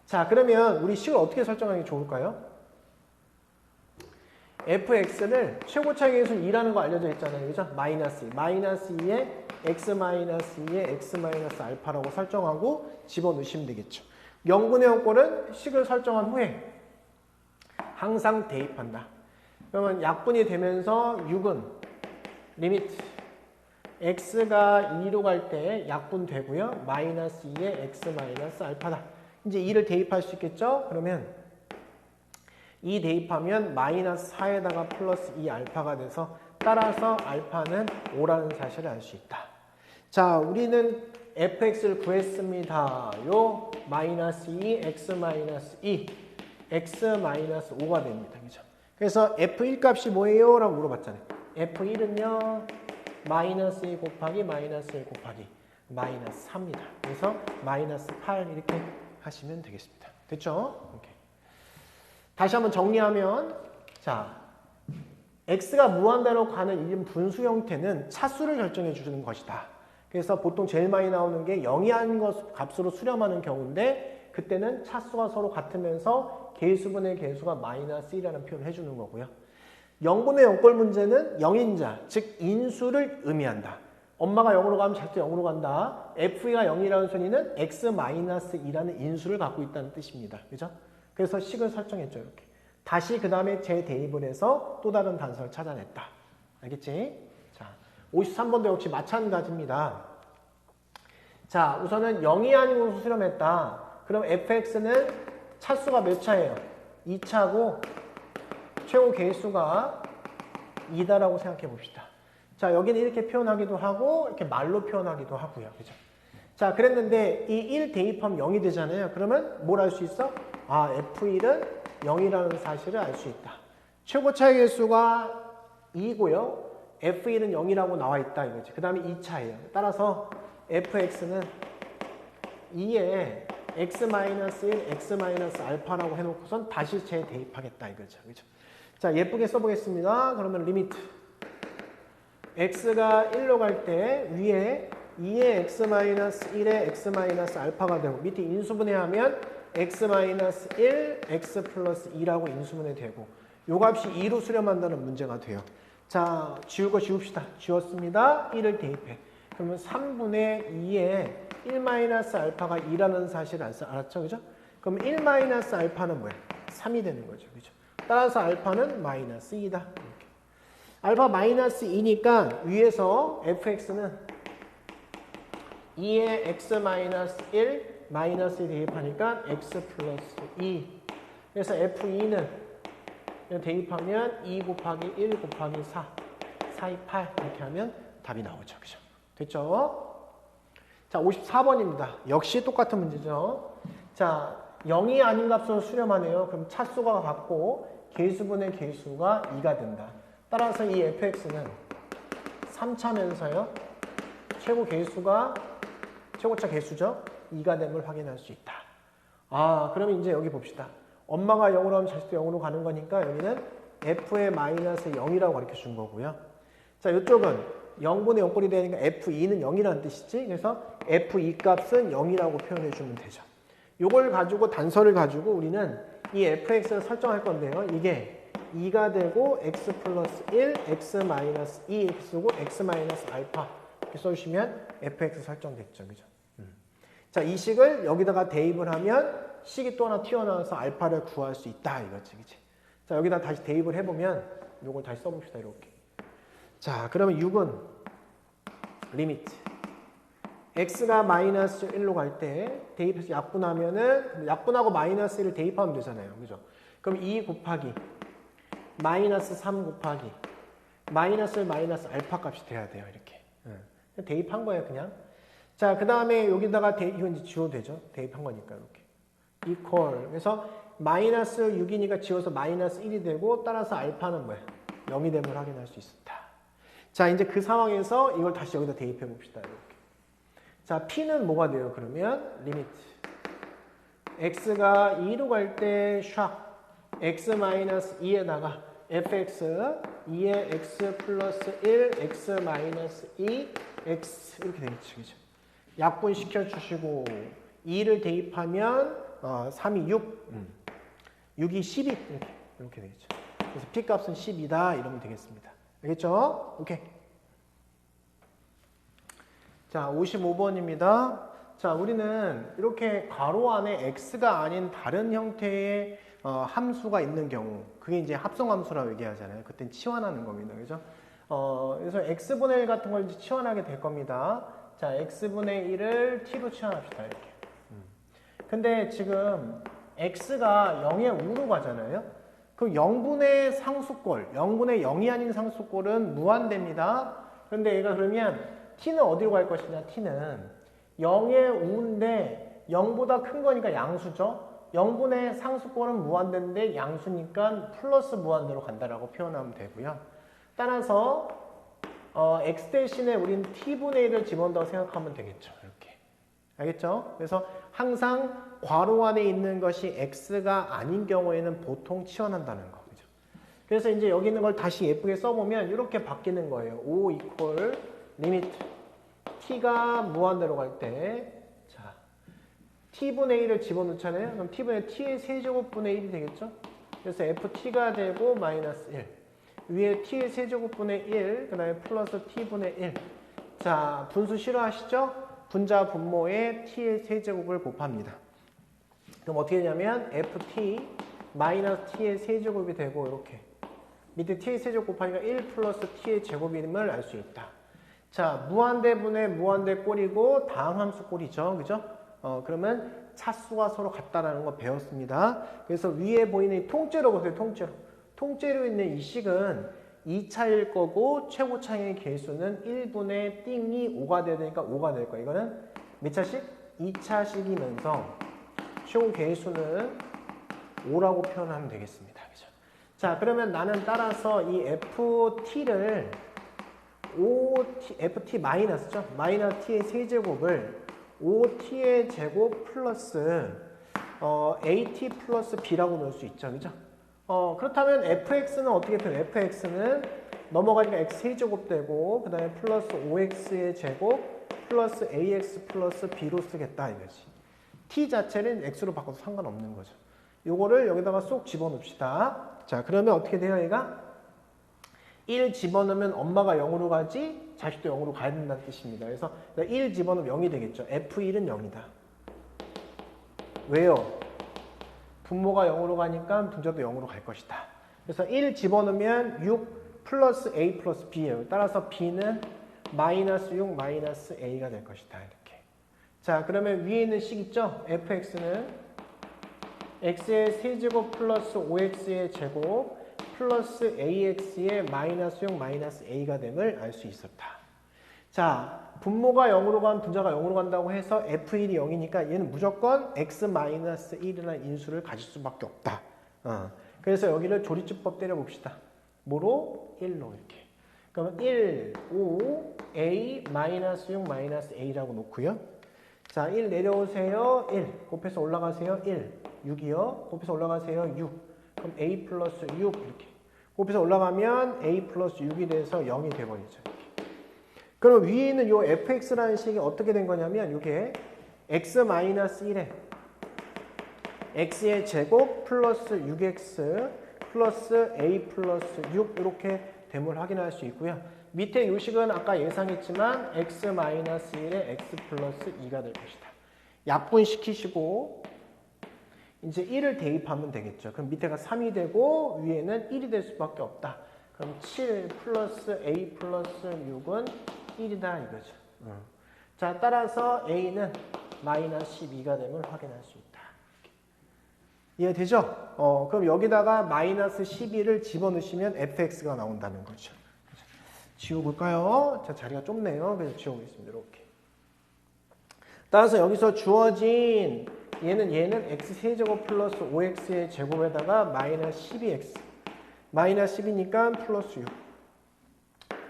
자, 그러면 우리 식을 어떻게 설정하는 게 좋을까요? fx를 최고차의 개수 2라는 거 알려져 있잖아요. 그죠? 마이너스 2. 마이너스 2에 x 마이너스 2에 x 마이너스 알파라고 설정하고 집어넣으시면 되겠죠. 0분의 0꼴은 식을 설정한 후에 항상 대입한다. 그러면 약분이 되면서 6은 리미트 x가 2로 갈 때 약분되고요. 마이너스 2에 x 마이너스 알파다. 이제 2를 대입할 수 있겠죠? 그러면 2 대입하면 마이너스 4에다가 플러스 2 알파가 돼서 따라서 알파는 5라는 사실을 알 수 있다. 자, 우리는 fx를 구했습니다. 요 마이너스 2, x 마이너스 2, x 마이너스 5가 됩니다. 그죠? 그래서 f1 값이 뭐예요? 라고 물어봤잖아요. f1은요, 마이너스 2 곱하기 마이너스 1 곱하기 마이너스 3입니다. 그래서 마이너스 8 이렇게 하시면 되겠습니다. 됐죠? 오케이. 다시 한번 정리하면, 자, x가 무한대로 가는 이 분수 형태는 차수를 결정해 주는 것이다. 그래서 보통 제일 많이 나오는 게 0이 아닌 것 값으로 수렴하는 경우인데 그때는 차수가 서로 같으면서 개수분의 개수가 마이너스 1이라는 표현을 해주는 거고요. 0분의 0꼴 문제는 0인자, 즉 인수를 의미한다. 엄마가 0으로 가면 자식도 0으로 간다. f가 0이라는 소리는 x-2라는 인수를 갖고 있다는 뜻입니다. 그죠? 그래서 식을 설정했죠. 이렇게. 다시 그 다음에 재대입을 해서 또 다른 단서를 찾아냈다. 알겠지? 자, 53번도 역시 마찬가지입니다. 자, 우선은 0이 아닌 것으로 수렴했다. 그럼 fx는 차수가 몇 차예요? 2차고 최고 개수가 2다라고 생각해 봅시다. 자, 자, 여기는 이렇게 표현하기도 하고 이렇게 말로 표현하기도 하고요. 그죠? 자, 그랬는데 이 1 대입하면 0이 되잖아요. 그러면 뭘 알 수 있어? 아, F1은 0이라는 사실을 알 수 있다. 최고차의 개수가 2고요. F1은 0이라고 나와 있다 이거지. 그 다음에 2차예요. 따라서 fx는 2에 x-1, x-알파라고 해놓고선 다시 재대입하겠다 이거죠. 그죠? 자, 예쁘게 써보겠습니다. 그러면 리미트 x가 1로 갈 때 위에 2의 x-1에 x-알파가 되고 밑에 인수분해하면 x-1, x 플러스 2라고 인수분해 되고 요 값이 2로 수렴한다는 문제가 돼요. 자, 지울 거 지웁시다. 지웠습니다. 1을 대입해. 그러면 3분의 2에 1-알파가 2라는 사실을 알았죠? 그죠? 그럼 1-알파는 뭐야? 3이 되는 거죠. 그죠? 따라서 알파는 마이너스 2다. 이렇게. 알파 마이너스 2니까 위에서 fx는 2에 x-1 마이너스 대입하니까 x 플러스 2. 그래서 f2는 대입하면 2 곱하기 1 곱하기 4, 4, 2, 8 이렇게 하면 답이 나오죠. 그죠? 됐죠? 자, 54번입니다. 역시 똑같은 문제죠. 자, 0이 아닌 값으로 수렴하네요. 그럼 차수가 같고 개수분의 개수가 2가 된다. 따라서 이 fx는 3차면서요. 최고차 개수죠. 2가 됨을 확인할 수 있다. 아, 그러면 이제 여기 봅시다. 엄마가 0으로 하면 자식도 0으로 가는 거니까 여기는 f의 마이너스 0이라고 가르쳐 준 거고요. 자, 이쪽은 0분의 0꼴이 되니까 f2는 0이라는 뜻이지. 그래서 f2 값은 0이라고 표현해 주면 되죠. 요걸 가지고 단서를 가지고 우리는 이 fx를 설정할 건데요. 이게 2가 되고 x 플러스 1, x 마이너스 2 이렇게 쓰고 x 마이너스 알파 이렇게 써주시면 fx 설정됐죠. 그죠? 자, 이 식을 여기다가 대입을 하면 식이 또 하나 튀어나와서 알파를 구할 수 있다 이거지. 그치? 자, 여기다 다시 대입을 해보면 요걸 다시 써봅시다. 이렇게. 자, 그러면 6은 리미트 x가 마이너스 1로 갈 때 대입해서 약분하면은 약분하고 마이너스 1을 대입하면 되잖아요. 그죠? 그럼 2 곱하기 마이너스 3 곱하기 마이너스 알파 값이 돼야 돼요. 이렇게. 대입한 거예요. 그냥. 자, 그 다음에 여기다가 이건 이제 지워도 되죠. 대입한 거니까 이렇게. equal. 그래서 마이너스 6이니까 지워서 마이너스 1이 되고 따라서 알파는 뭐야? 0이 됨을 확인할 수 있었다. 자, 이제 그 상황에서 이걸 다시 여기다 대입해 봅시다. 이렇게. 자, p는 뭐가 돼요? 그러면 리미트 x가 2로 갈 때 샥 x-2에다가 fx 2에 x 플러스 1 x 마이너스 2 x 이렇게 되겠죠. 그죠? 약분시켜 주시고 2를 대입하면 3이 6 6이 12 이렇게 되겠죠. 그래서 P값은 10이다 이러면 되겠습니다. 알겠죠? 오케이. 자, 55번입니다. 자, 우리는 이렇게 괄호 안에 x가 아닌 다른 형태의 함수가 있는 경우 그게 이제 합성함수라고 얘기하잖아요. 그땐 치환하는 겁니다. 그죠? 그래서 x분의 1 같은 걸 이제 치환하게 될 겁니다. 자, x분의 1을 t로 치환합시다. 이렇게. 근데 지금 x가 0의 우로 가잖아요. 그 0분의 상수꼴, 0분의 0이 아닌 상수꼴은 무한대입니다. 그런데 얘가 그러면 t는 어디로 갈 것이냐? t는 0의 우인데 0보다 큰 거니까 양수죠. 0분의 상수꼴은 무한대인데 양수니까 플러스 무한대로 간다라고 표현하면 되고요. 따라서 x 대신에 우린 t분의 1을 집어넣는다고 생각하면 되겠죠. 이렇게. 알겠죠? 그래서 항상 괄호 안에 있는 것이 x가 아닌 경우에는 보통 치환한다는 거. 그죠? 그래서 이제 여기 있는 걸 다시 예쁘게 써보면 이렇게 바뀌는 거예요. O equal 리미트 t가 무한대로 갈 때 자, t분의 1을 집어넣잖아요. 그럼 t분의 t의 세제곱분의 1이 되겠죠? 그래서 ft가 되고 마이너스 1 위에 t의 세제곱분의 1 그 다음에 플러스 t분의 1 자, 분수 싫어하시죠? 분자 분모에 t의 세제곱을 곱합니다. 그럼 어떻게 되냐면 ft 마이너스 t의 세제곱이 되고 이렇게 밑에 t의 세제곱 곱하니까 1 플러스 t의 제곱임을 알 수 있다. 자, 무한대분의 무한대 꼴이고 다음 함수 꼴이죠. 그죠? 그러면 차수가 서로 같다라는 거 배웠습니다. 그래서 위에 보이는 통째로 보세요. 통째로 있는 이 식은 2차일 거고 최고차의 개수는 1분의 띵이 5가 돼야 되니까 5가 될 거야. 이거는 몇 차씩? 2차씩이면서 최고 개수는 5라고 표현하면 되겠습니다. 그죠? 자, 그러면 나는 따라서 이 ft를 ft 마이너스죠? 마이너스 t의 세제곱을 5t의 제곱 플러스 at 플러스 b라고 넣을 수 있죠. 그죠? 그렇다면 fx는 어떻게 표현해? fx는 넘어가니까 x 세제곱 되고 그 다음에 플러스 5x의 제곱 플러스 ax 플러스 b로 쓰겠다 이거지. t 자체는 x로 바꿔도 상관없는 거죠. 요거를 여기다가 쏙 집어넣읍시다. 자, 그러면 어떻게 돼요, 얘가? 1 집어넣으면 엄마가 0으로 가지 자식도 0으로 가야 된다는 뜻입니다. 그래서 1 집어넣으면 0이 되겠죠. f1은 0이다. 왜요? 분모가 0으로 가니까 분자도 0으로 갈 것이다. 그래서 1 집어넣으면 6 플러스 a 플러스 b예요. 따라서 b는 마이너스 6 마이너스 a가 될 것이다. 이렇게. 자, 그러면 위에 있는 식 있죠? fx는 x의 세제곱 플러스 5x의 제곱 플러스 ax의 마이너스 6 마이너스 a가 됨을 알 수 있었다. 자, 분모가 0으로 가면 분자가 0으로 간다고 해서 f1이 0이니까 얘는 무조건 x 마이너스 1이라는 인수를 가질 수밖에 없다. 그래서 여기를 조리집법 때려봅시다. 뭐로? 1로 이렇게. 그러면 1, 5, a 마이너스 6 마이너스 a라고 놓고요. 자, 1 내려오세요. 1 곱해서 올라가세요. 1, 6이요. 곱해서 올라가세요. 6. 그럼 a 플러스 6 이렇게. 곱해서 올라가면 a 플러스 6이 돼서 0이 돼버리죠. 이렇게. 그럼 위에 있는 요 fx라는 식이 어떻게 된 거냐면 이게 x 마이너스 1에 x의 제곱 플러스 6x 플러스 a 플러스 6 이렇게 됨을 확인할 수 있고요. 밑에 요 식은 아까 예상했지만 x 마이너스 1에 x 플러스 2가 될 것이다. 약분시키시고 이제 1을 대입하면 되겠죠. 그럼 밑에가 3이 되고 위에는 1이 될 수밖에 없다. 그럼 7 플러스 a 플러스 6은 1이다 이거죠. 자, 따라서 a는 마이너스 12가 됨을 확인할 수 있다. 이해되죠? 그럼 여기다가 마이너스 12를 집어넣으시면 fx가 나온다는 거죠. 지워볼까요? 자, 자리가 좁네요. 그래서 지워보겠습니다. 이렇게. 따라서 여기서 주어진 얘는 x 세제곱 플러스 5x의 제곱에다가 마이너스 12x 마이너스 10이니까 플러스 6.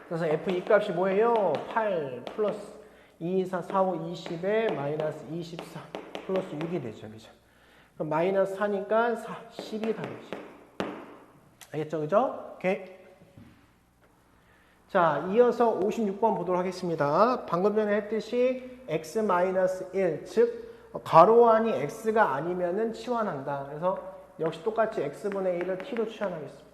그래서 f2 값이 뭐예요? 8 플러스 2, 4, 4, 5, 20에 마이너스 24 플러스 6이 되죠. 그죠? 그럼 마이너스 4니까 4, 10이 다르지. 알겠죠? 그죠? 오케이. 자, 이어서 56번 보도록 하겠습니다. 방금 전에 했듯이 x-1, 즉 가로 안이 x가 아니면은 치환한다. 그래서 역시 똑같이 x분의 1을 t로 치환하겠습니다.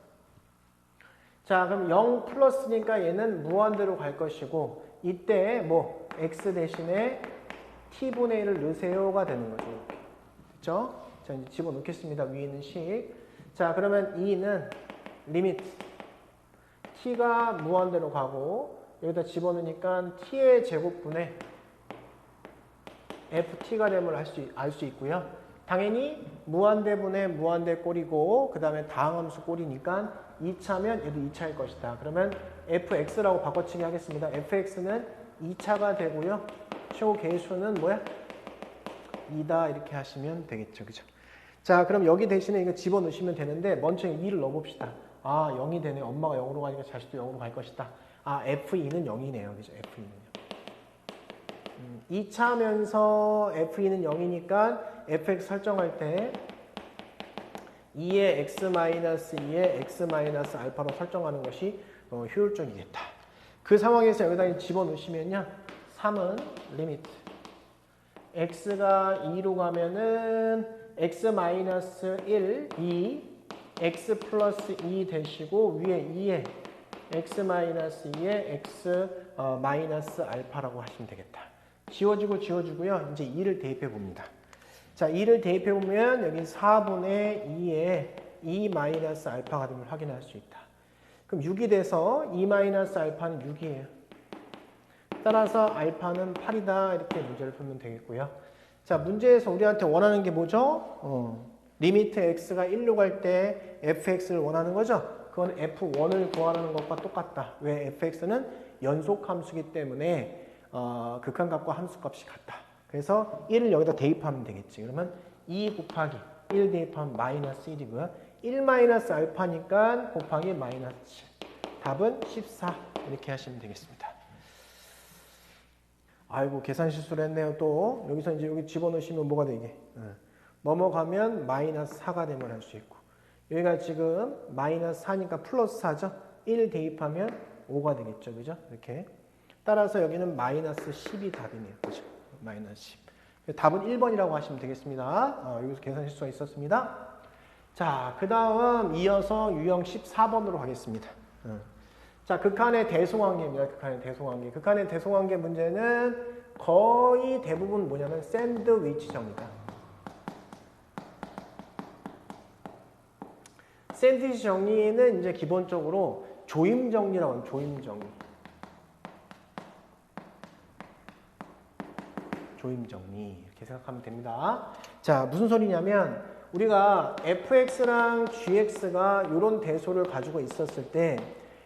자, 그럼 0 플러스니까 얘는 무한대로 갈 것이고 이때 뭐 x 대신에 t분의 1을 넣으세요가 되는 거죠. 그렇죠? 자, 이제 집어넣겠습니다. 위에 있는 식. 자, 그러면 2는 리미트 t가 무한대로 가고 여기다 집어넣으니까 t의 제곱분의 ft가 됨을 알 수 있고요. 당연히 무한대분의 무한대 꼴이고 그 다음에 다항함수 꼴이니까 2차면 얘도 2차일 것이다. 그러면 fx라고 바꿔치기 하겠습니다. fx는 2차가 되고요. 최고 개수는 뭐야? 2다 이렇게 하시면 되겠죠. 그죠? 자, 그럼 여기 대신에 이거 집어넣으시면 되는데 먼저 2를 넣어봅시다. 아, 0이 되네. 엄마가 0으로 가니까 자식도 0으로 갈 것이다. 아, f2는 0이네요. 그죠? f2는요. 2차면서 f2는 0이니까 fx 설정할 때 2의 x-2의 x-알파로 설정하는 것이 효율적이겠다. 그 상황에서 여기다 집어넣으시면요. 3은 리미트. x가 2로 가면은 x-1, 2, x 플러스 2 되시고 위에 2에 x-2에 x-알파라고 하시면 되겠다. 지워지고요. 이제 2를 대입해 봅니다. 자, 2를 대입해 보면 여기 4분의 2에 2-알파가 됨을 확인할 수 있다. 그럼 6이 돼서 2-알파는 6이에요. 따라서 알파는 8이다. 이렇게 문제를 풀면 되겠고요. 자, 문제에서 우리한테 원하는 게 뭐죠? 리미트 x가 1로 갈 때 fx를 원하는 거죠? 그건 f1을 구하라는 것과 똑같다. 왜? fx는 연속함수기 때문에 극한값과 함수값이 같다. 그래서 1을 여기다 대입하면 되겠지. 그러면 2 곱하기 1 대입하면 마이너스 1이고요. 1 마이너스 알파니까 곱하기 마이너스 7. 답은 14 이렇게 하시면 되겠습니다. 아이고 계산 실수를 했네요. 또 여기서 이제 여기 집어넣으시면 뭐가 되게 넘어가면 마이너스 4가 되면 할 수 있고 여기가 지금 마이너스 4니까 플러스 4죠. 1 대입하면 5가 되겠죠. 그죠? 이렇게 따라서 여기는 마이너스 10이 답이네요. 그죠? 마이너스 10. 답은 1번이라고 하시면 되겠습니다. 여기서 계산 실수가 있었습니다. 자, 그 다음 이어서 유형 14번으로 가겠습니다. 자, 극한의 대소관계입니다. 극한의 대소관계. 극한의 대소관계 문제는 거의 대부분 뭐냐면 샌드위치 정리다. 샌드위치 정리는 이제 기본적으로 조임 정리라고 하는 조임 정리. 조임 정리 이렇게 생각하면 됩니다. 자, 무슨 소리냐면 우리가 fx랑 gx가 이런 대소를 가지고 있었을 때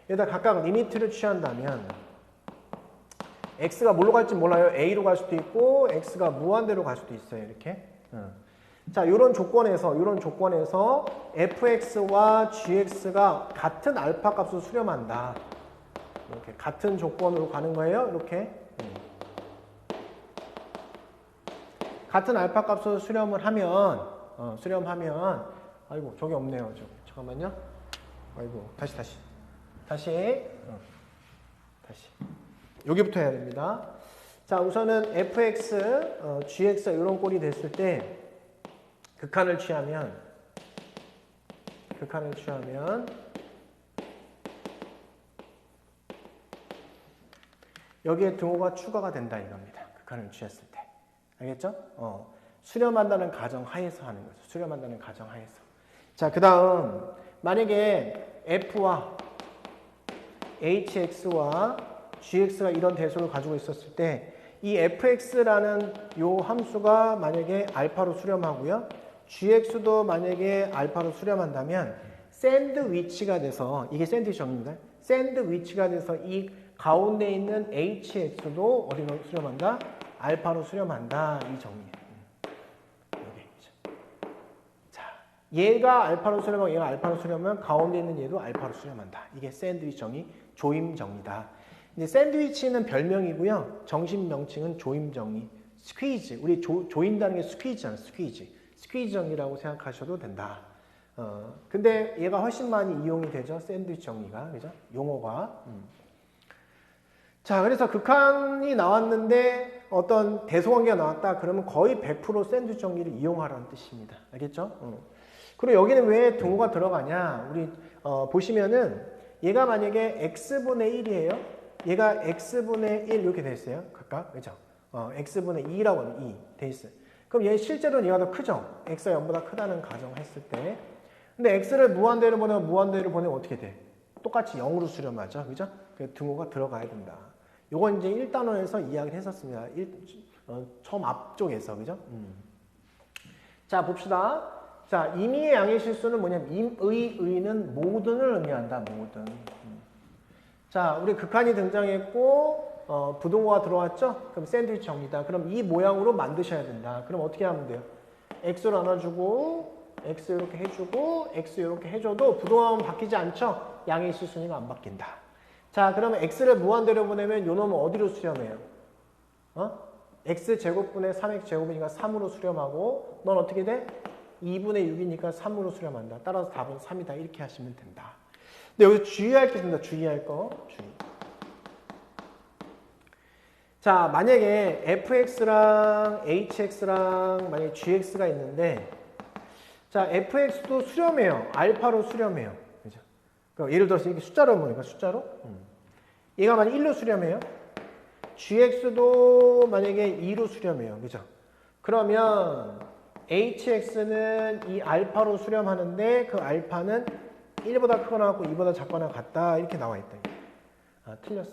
여기다 각각 리미트를 취한다면 x가 뭘로 갈지 몰라요. a로 갈 수도 있고 x가 무한대로 갈 수도 있어요. 이렇게. 자, 이런 조건에서 fx와 gx가 같은 알파 값을 수렴한다. 이렇게 같은 조건으로 가는 거예요. 이렇게. 같은 알파 값을 수렴하면 아이고 저기 없네요. 저기. 잠깐만요. 아이고 다시 여기부터 해야 됩니다. 자, 우선은 fx, gx가 이런 꼴이 됐을 때 극한을 취하면 여기에 등호가 추가가 된다 이겁니다. 극한을 취했을 때. 알겠죠? 수렴한다는 가정 하에서 하는 거죠. 수렴한다는 가정 하에서. 자, 그 다음 만약에 f와 hx와 gx가 이런 대소를 가지고 있었을 때 이 fx라는 요 함수가 만약에 알파로 수렴하고요. gx도 만약에 알파로 수렴한다면 샌드위치가 돼서 이게 샌드위치 정리입니다. 샌드위치가 돼서 이 가운데 있는 hx도 어디로 수렴한다? 알파로 수렴한다. 이 정리예요. 자, 얘가 알파로 수렴하고 얘가 알파로 수렴하면 가운데 있는 얘도 알파로 수렴한다. 이게 샌드위치 정리, 조임 정리다. 이제 샌드위치는 별명이고요. 정식 명칭은 조임 정리. 스퀴즈. 우리 조인다는 게 스퀴즈잖아요. 스퀴즈 정리라고 생각하셔도 된다. 근데 얘가 훨씬 많이 이용이 되죠. 샌드위치 정리가. 그죠? 용어가. 자, 그래서 극한이 나왔는데 어떤 대소관계가 나왔다. 그러면 거의 100% 샌드위치 정리를 이용하라는 뜻입니다. 알겠죠? 그리고 여기는 왜 등호가 들어가냐? 우리 보시면은 얘가 만약에 x분의 1이에요. 얘가 x분의 1 이렇게 돼 있어요. 각각. 그죠? x분의 2라고 하면 2 돼 있어요. 그럼 얘 실제로는 얘가 더 크죠? x가 0보다 크다는 가정을 했을 때. 근데 x를 무한대로 보내면 무한대로 보내면 어떻게 돼? 똑같이 0으로 수렴하죠. 그죠? 그래서 등호가 들어가야 된다. 요건 이제 1단원에서 이야기를 했었습니다. 처음 앞쪽에서. 그죠? 자, 봅시다. 자, 임의의 양의 실수는 뭐냐면 의는 모든을 의미한다. 모든. 자, 우리 극한이 등장했고 부동호가 들어왔죠? 그럼 샌드위치 정리다. 그럼 이 모양으로 만드셔야 된다. 그럼 어떻게 하면 돼요? x로 나눠주고 x 이렇게 해주고 x 이렇게 해줘도 부동호는 바뀌지 않죠? 양의 실수니까 안 바뀐다. 자, 그러면 x를 무한대로 보내면 요 놈은 어디로 수렴해요? x제곱분의 3x제곱이니까 3으로 수렴하고 넌 어떻게 돼? 2분의 6이니까 3으로 수렴한다. 따라서 답은 3이다. 이렇게 하시면 된다. 근데 여기서 주의할 게 있습니다. 주의할 거. 자, 만약에 fx랑 hx랑 만약에 gx가 있는데 자, fx도 수렴해요. 알파로 수렴해요. 그죠? 그러니까 예를 들어서 이게 숫자로 보니까 숫자로 얘가 만약 1로 수렴해요. gx도 만약에 2로 수렴해요. 그죠? 그러면 hx는 이 알파로 수렴하는데 그 알파는 1보다 크거나 같고 2보다 작거나 같다. 이렇게 나와 있다. 틀렸어.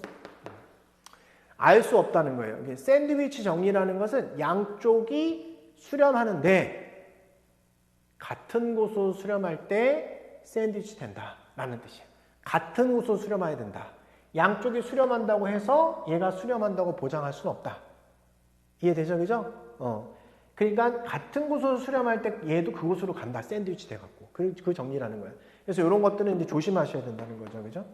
알 수 없다는 거예요. 이게 샌드위치 정리라는 것은 양쪽이 수렴하는데 같은 곳으로 수렴할 때 샌드위치 된다. 라는 뜻이에요. 같은 곳으로 수렴해야 된다. 양쪽이 수렴한다고 해서 얘가 수렴한다고 보장할 수는 없다. 이해되죠? 그죠? 그러니까 같은 곳으로 수렴할 때 얘도 그곳으로 간다. 샌드위치 돼갖고. 그 정리라는 거예요. 그래서 이런 것들은 이제 조심하셔야 된다는 거죠. 그죠?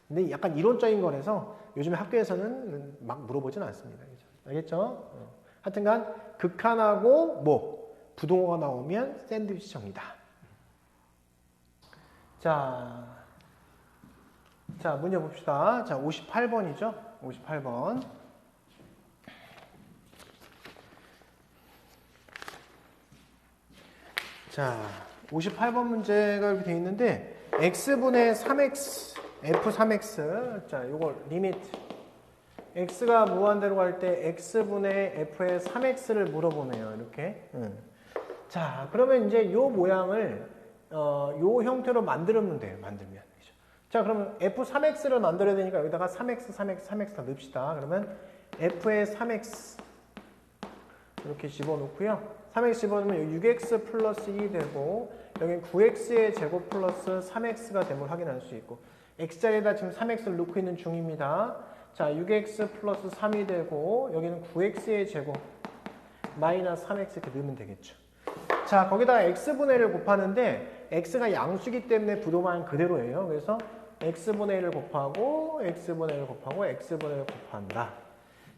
근데 약간 이론적인 거라서 요즘에 학교에서는 막 물어보진 않습니다. 그죠? 알겠죠? 하여튼간 극한하고 뭐 부동어가 나오면 샌드위치 정리다. 자, 문제 봅시다. 자, 58번이죠? 58번. 자, 58번 문제가 이렇게 되어 있는데 x분의 3x, f3x. 자, 요걸 리미트. x가 무한대로 갈 때 x분의 f의 3x를 물어보네요. 이렇게. 자, 그러면 이제 요 모양을 요 형태로 만들면 돼요. 만들면. 자, 그러면 f3x를 만들어야 되니까 여기다가 3x, 3x, 3x 다 넣읍시다. 그러면 f의 3x 이렇게 집어넣고요. 3x 집어넣으면 여기 6x 플러스 2 되고 여기 9x의 제곱 플러스 3x가 됨을 확인할 수 있고 x자리에다 지금 3x를 넣고 있는 중입니다. 자, 6x 플러스 3이 되고 여기는 9x의 제곱 마이너스 3x 이렇게 넣으면 되겠죠. 자, 거기다가 x분의 1을 곱하는데 x가 양수기 때문에 부동안 그대로예요. 그래서 x분의 1을 곱하고 x분의 1을 곱하고 x분의 1을 곱한다.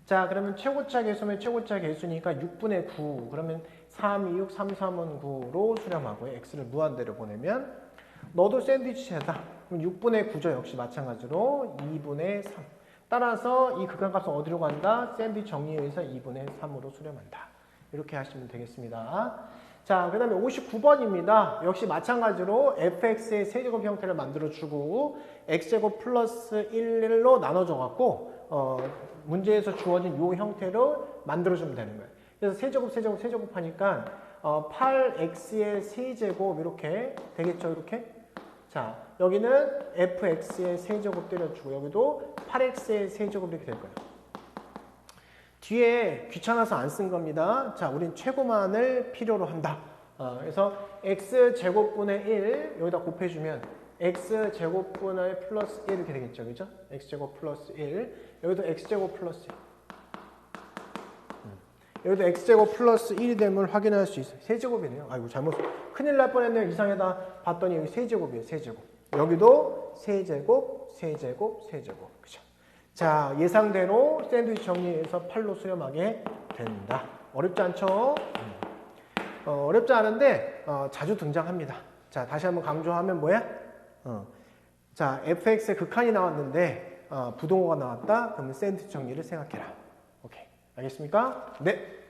자, 그러면 최고차 계수면 최고차 계수니까 6분의 9 그러면 3, 2, 6, 3, 3은 9로 수렴하고 x를 무한대로 보내면 너도 샌드위치다. 그럼 6분의 9죠. 역시 마찬가지로 2분의 3. 따라서 이 극한값은 어디로 간다? 샌드위치 정리에 의해서 2분의 3으로 수렴한다. 이렇게 하시면 되겠습니다. 자, 그 다음에 59번입니다. 역시 마찬가지로 fx의 세제곱 형태를 만들어주고 x제곱 플러스 1로 나눠줘갖고 문제에서 주어진 이 형태로 만들어주면 되는 거예요. 그래서 세제곱 하니까 8x의 세제곱 이렇게 되겠죠. 이렇게. 자, 여기는 fx의 세제곱 때려주고 여기도 8x의 세제곱 이렇게 될 거예요. 뒤에 귀찮아서 안 쓴 겁니다. 자, 우린 최고만을 필요로 한다. 그래서 x제곱분의 1 여기다 곱해주면 x제곱분의 플러스 1 이렇게 되겠죠. 그죠? x제곱 플러스 1 여기도 x제곱 플러스 1 여기도 x제곱 플러스 1이 됨을 확인할 수 있어요. 세제곱이네요. 아이고 잘못 큰일 날 뻔했네요. 이상하다 봤더니 여기 세제곱이에요. 세제곱. 여기도 세제곱 그죠? 자, 예상대로 샌드위치 정리해서 8로 수렴하게 된다. 어렵지 않죠? 어렵지 않은데 자주 등장합니다. 자, 다시 한번 강조하면 뭐야? 자, fx의 극한이 나왔는데 부동호가 나왔다. 그러면 샌드위치 정리를 생각해라. 오케이. 알겠습니까? 네.